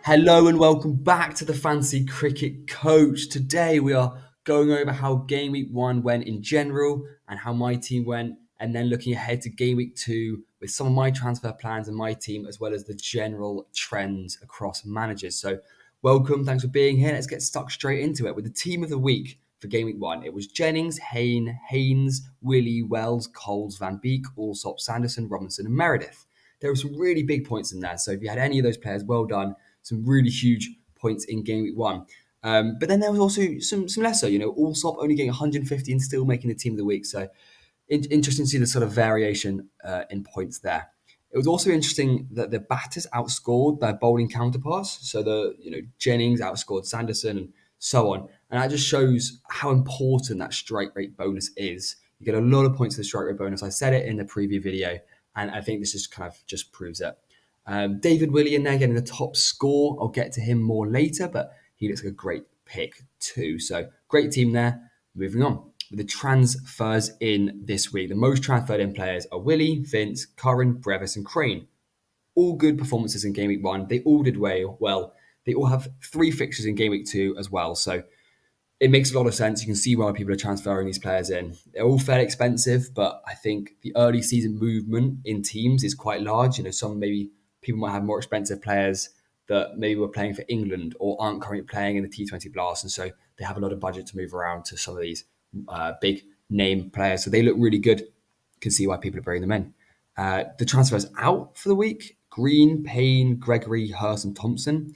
Hello and welcome back to the Fantasy Cricket Coach. Today we are going over how Game Week 1 went in general and how my team went, and then looking ahead to Game Week 2 with some of my transfer plans and my team, as well as the general trends across managers. So welcome, thanks for being here. Let's get stuck straight into it with the team of the week for Game Week 1. It was Jennings, Haynes, Willie, Wells, Coles, Van Beek, Allsop, Sanderson, Robinson and Meredith. There were some really big points in there, so if you had any of those players, well done. Some really huge points in Game Week 1. But then there was also some lesser, Allsop only getting 150 and still making the team of the week. So interesting to see the sort of variation in points there. It was also interesting that the batters outscored their bowling counterparts. So Jennings outscored Sanderson and so on. And that just shows how important that strike rate bonus is. You get a lot of points for the strike rate bonus. I said it in the preview video, and I think this just proves it. David Willey in there getting the top score. I'll get to him more later, but he looks like a great pick too. So great team there. Moving on with the transfers in this week. The most transferred in players are Willie, Vince, Curran, Brevis and Crane. All good performances in Game Week 1. They all did well. They all have 3 fixtures in Game Week 2 as well. So it makes a lot of sense. You can see why people are transferring these players in. They're all fairly expensive, but I think the early season movement in teams is quite large. Some maybe people might have more expensive players that maybe were playing for England or aren't currently playing in the T20 Blast. And so they have a lot of budget to move around to some of these big name players. So they look really good. You can see why people are bringing them in. The transfers out for the week: Green, Payne, Gregory, Hurst and Thompson.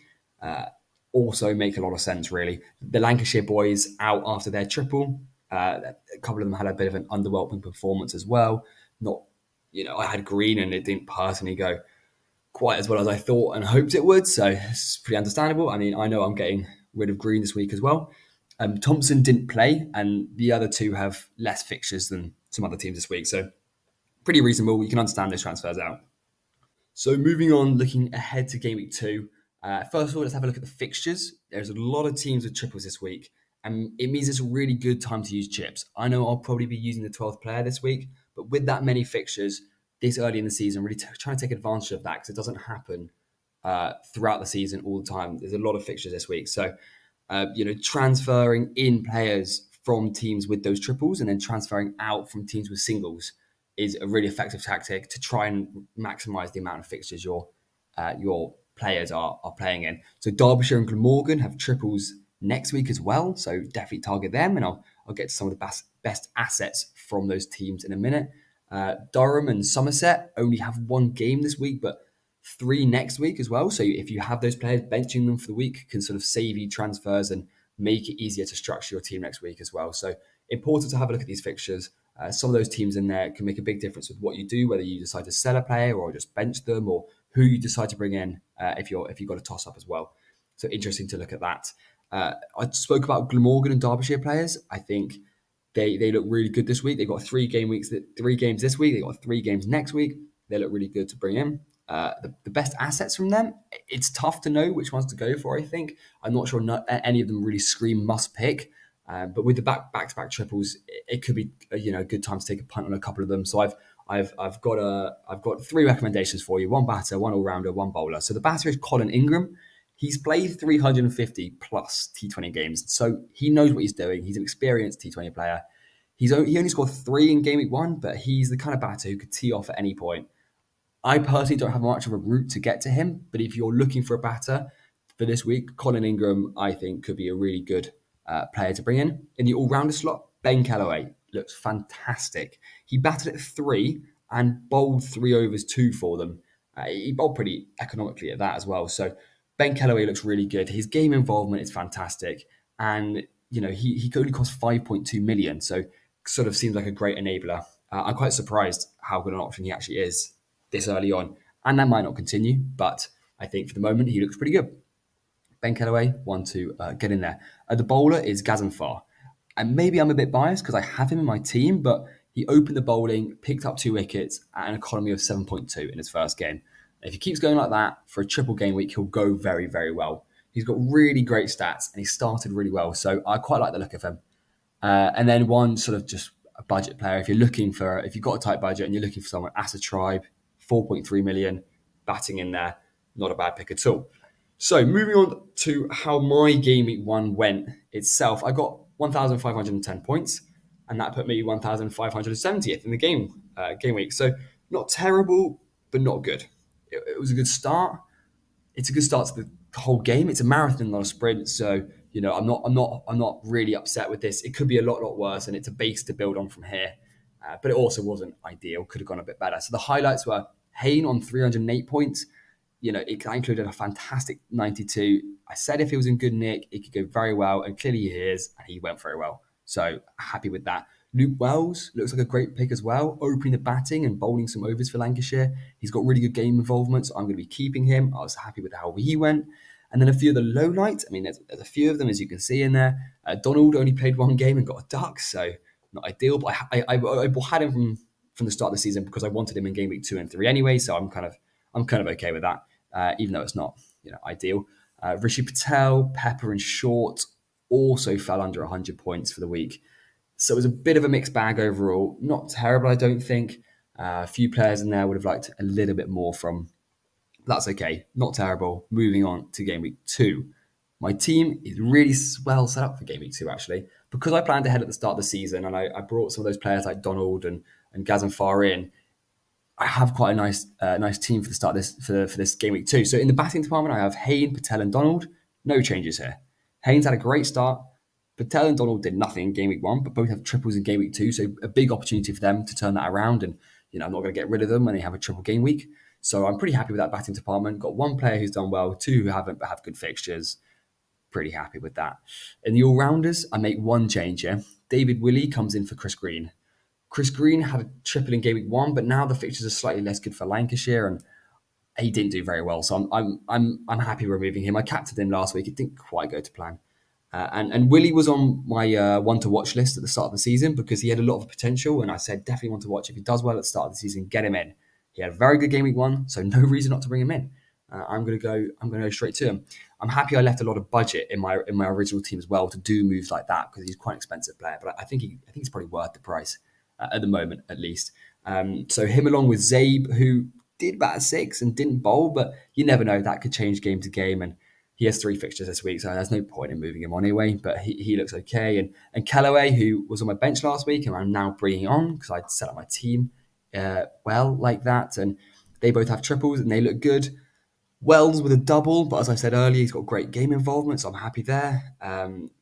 Also make a lot of sense, really. The Lancashire boys out after their triple. A couple of them had a bit of an underwhelming performance as well. I had Green and it didn't personally go quite as well as I thought and hoped it would. So it's pretty understandable. I mean, I know I'm getting rid of Green this week as well. Thompson didn't play, and the other two have less fixtures than some other teams this week. So pretty reasonable. You can understand those transfers out. So moving on, looking ahead to Game Week 2. First of all, let's have a look at the fixtures. There's a lot of teams with triples this week, and it means it's a really good time to use chips. I know I'll probably be using the 12th player this week, but with that many fixtures this early in the season, really trying to take advantage of that because it doesn't happen throughout the season all the time. There's a lot of fixtures this week. So, transferring in players from teams with those triples and then transferring out from teams with singles is a really effective tactic to try and maximize the amount of fixtures your players are playing in. So Derbyshire and Glamorgan have triples next week as well. So definitely target them, and I'll get to some of the best assets from those teams in a minute. Durham and Somerset only have 1 game this week, but 3 next week as well. So if you have those players, benching them for the week can sort of save you transfers and make it easier to structure your team next week as well. So important to have a look at these fixtures. Some of those teams in there can make a big difference with what you do, whether you decide to sell a player or just bench them, or who you decide to bring in if you've got a toss up as well. So interesting to look at that. I spoke about Glamorgan and Derbyshire players. I think they look really good this week. They've got 3 games this week. They've got 3 games next week. They look really good to bring in. The best assets from them, it's tough to know which ones to go for, I think. I'm not sure any of them really scream must pick. But with the back-to-back triples, it could be a good time to take a punt on a couple of them. So I've got 3 recommendations for you: 1 batter, 1 all-rounder, 1 bowler. So the batter is Colin Ingram. He's played 350 plus T20 games, so he knows what he's doing. He's an experienced T20 player. He only scored 3 in Game Week 1, but he's the kind of batter who could tee off at any point. I personally don't have much of a route to get to him, but if you're looking for a batter for this week, Colin Ingram, I think, could be a really good player to bring in. In the all-rounder slot, Ben Callaway looks fantastic. He batted at 3 and bowled 3 overs 2 for them. He bowled pretty economically at that as well. So Ben Callaway looks really good. His game involvement is fantastic. And, he could only cost 5.2 million. So sort of seems like a great enabler. I'm quite surprised how good an option he actually is this early on. And that might not continue, but I think for the moment, he looks pretty good. Ben Callaway, one to get in there. The bowler is Gazanfar. And maybe I'm a bit biased because I have him in my team, but he opened the bowling, picked up 2 wickets at an economy of 7.2 in his first game. If he keeps going like that for a triple game week, he'll go very, very well. He's got really great stats and he started really well. So I quite like the look of him. And then one sort of just a budget player. If you've got a tight budget and you're looking for someone, Asa Tribe, 4.3 million, batting in there, not a bad pick at all. So moving on to how my game week one went itself, I got 1,510 points, and that put me 1,570th in the game week. So not terrible, but not good. It was a good start. It's a good start to the whole game. It's a marathon, not a sprint. So I'm not really upset with this. It could be a lot worse, and it's a base to build on from here. But it also wasn't ideal. Could have gone a bit better. So the highlights were Hayne on 308 points. It included a fantastic 92. I said if he was in good nick, it could go very well, and clearly he is, and he went very well. So happy with that. Luke Wells looks like a great pick as well, opening the batting and bowling some overs for Lancashire. He's got really good game involvement, so I'm going to be keeping him. I was happy with how he went. And then a few of the lowlights. I mean, there's a few of them, as you can see in there. Donald only played one game and got a duck, so not ideal. But I had him from the start of the season because I wanted him in game week 2 and 3 anyway, so I'm kind of okay with that, even though it's not ideal. Rishi Patel, Pepper, and Short also fell under 100 points for the week. So it was a bit of a mixed bag overall. Not terrible, I don't think. A few players in there would have liked a little bit more from. That's okay. Not terrible. Moving on to game week 2. My team is really well set up for game week 2, actually. Because I planned ahead at the start of the season and I brought some of those players like Donald and Gazanfar in, I have quite a nice team for the start of this for this game week 2. So in the batting department, I have Hayne, Patel, and Donald. No changes here. Haynes had a great start. Patel and Donald did nothing in game week 1, but both have triples in game week 2. So a big opportunity for them to turn that around. And I'm not going to get rid of them when they have a triple game week. So I'm pretty happy with that batting department. Got one player who's done well, 2 who haven't but have good fixtures. Pretty happy with that. In the all-rounders, I make one change here. David Willey comes in for Chris Green. Chris Green had a triple in game week 1, but now the fixtures are slightly less good for Lancashire, and he didn't do very well. So I'm happy removing him. I captained him last week. It didn't quite go to plan. And Willie was on my one to watch list at the start of the season because he had a lot of potential, and I said definitely want to watch. If he does well at the start of the season, get him in. He had a very good game week 1, so no reason not to bring him in. I'm going to go straight to him. I'm happy I left a lot of budget in my original team as well to do moves like that because he's quite an expensive player, but I think he's probably worth the price at the moment at least. So him along with Zabe, who did bat at 6 and didn't bowl, but you never know, that could change game to game, and he has 3 fixtures this week, so there's no point in moving him on anyway. But he looks okay. And Callaway, who was on my bench last week, and I'm now bringing on because I'd set up my team well like that. And they both have triples and they look good. Wells with a double, but as I said earlier, he's got great game involvement, so I'm happy there.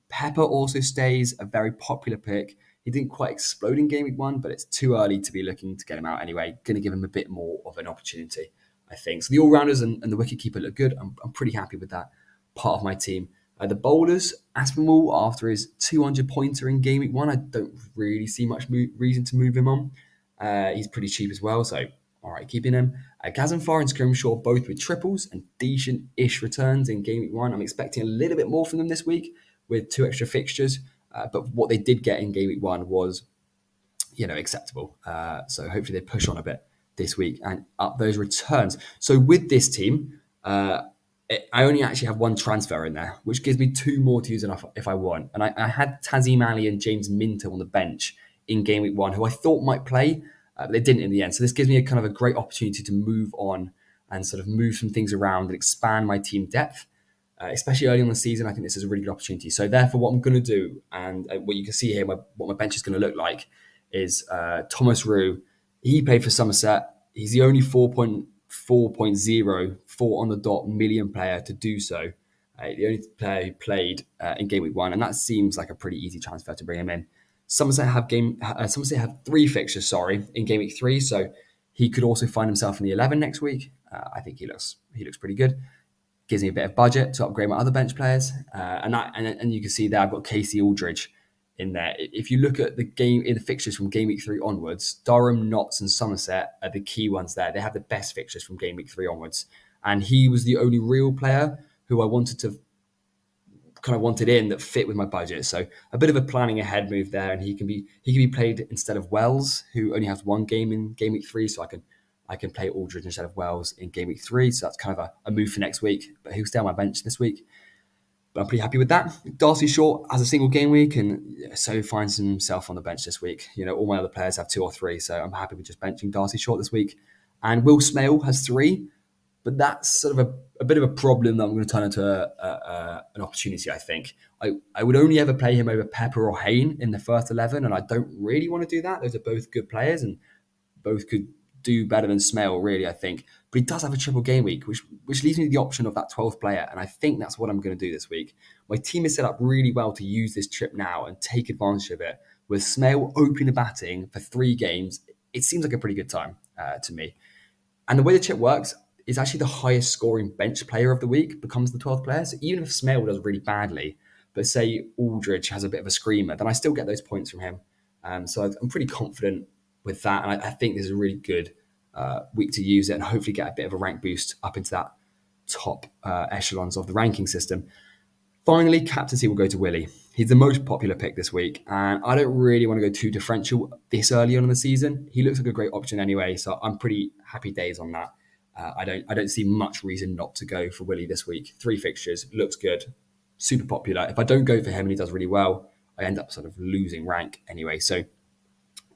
Pepper also stays a very popular pick. He didn't quite explode in game week 1, but it's too early to be looking to get him out anyway. Going to give him a bit more of an opportunity, I think. So the all-rounders and the wicket-keeper look good. I'm pretty happy with that part of my team. The bowlers, Aspinwall, after his 200-pointer in game week 1, I don't really see much reason to move him on. He's pretty cheap as well, so all right, keeping him. Gazanfar and Scrimshaw both with triples and decent-ish returns in game week 1. I'm expecting a little bit more from them this week with 2 extra fixtures. But what they did get in game week 1 was, acceptable. So hopefully they push on a bit this week and up those returns. So with this team, I only actually have 1 transfer in there, which gives me 2 more to use if I want. And I had Tazim Ali and James Minter on the bench in game week 1, who I thought might play, but they didn't in the end. So this gives me a kind of a great opportunity to move on and sort of move some things around and expand my team depth. Especially early on in the season, I think this is a really good opportunity. So therefore, what I'm going to do, and what you can see here, what my bench is going to look like, is Thomas Rue. He played for Somerset. He's the only 4.4 on the dot million player to do so. The only player who played in game week 1, and that seems like a pretty easy transfer to bring him in. Somerset have 3 fixtures, in game week 3, so he could also find himself in the 11 next week. I think he looks pretty good. Gives me a bit of budget to upgrade my other bench players, and you can see there I've got Casey Aldridge in there. If you look at the fixtures from game week 3 onwards, Durham, Notts, and Somerset are the key ones there. They have the best fixtures from game week 3 onwards, and he was the only real player who I wanted in that fit with my budget. So a bit of a planning ahead move there, and he can be played instead of Wells, who only has 1 game in game week 3. So I can play Aldridge instead of Wells in game week 3. So that's kind of a move for next week, but he'll stay on my bench this week. But I'm pretty happy with that. Darcy Short has a single game week, and so finds himself on the bench this week. All my other players have 2 or 3, so I'm happy with just benching Darcy Short this week. And Will Smale has 3, but that's sort of a bit of a problem that I'm going to turn into an opportunity, I think. I would only ever play him over Pepper or Hayne in the first 11, and I don't really want to do that. Those are both good players, and both could do better than Smale, really, I think. But he does have a triple game week, which leaves me the option of that 12th player, and I think that's what I'm going to do this week. My team is set up really well to use this trip now and take advantage of it. With Smale opening the batting for 3 games, it seems like a pretty good time to me. And the way the chip works is actually the highest scoring bench player of the week becomes the 12th player. So even if Smale does really badly, but say Aldridge has a bit of a screamer, then I still get those points from him. So I'm pretty confident with that. And I think this is a really good week to use it and hopefully get a bit of a rank boost up into that top echelons of the ranking system. Finally, captaincy will go to Willie. He's the most popular pick this week, and I don't really want to go too differential this early on in the season. He looks like a great option anyway, so I'm pretty happy days on that. I don't see much reason not to go for Willie this week. 3 fixtures, looks good, super popular. If I don't go for him and he does really well, I end up sort of losing rank anyway. So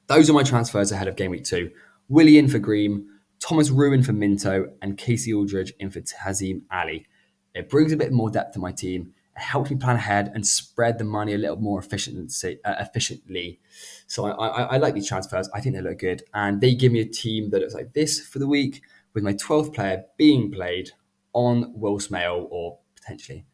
those are my transfers ahead of game week 2. Willie in for Green, Thomas Ruin for Minto, and Casey Aldridge in for Tazim Ali. It brings a bit more depth to my team. It helps me plan ahead and spread the money a little more efficiently. So I like these transfers. I think they look good. And they give me a team that looks like this for the week, with my 12th player being played on Will Smale or potentially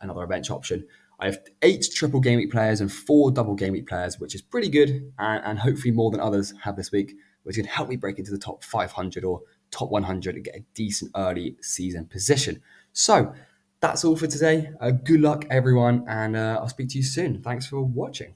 another bench option. I have 8 triple game week players and 4 double game week players, which is pretty good and hopefully more than others have this week, which can help me break into the top 500 or top 100 and get a decent early season position. So that's all for today. Good luck, everyone, and I'll speak to you soon. Thanks for watching.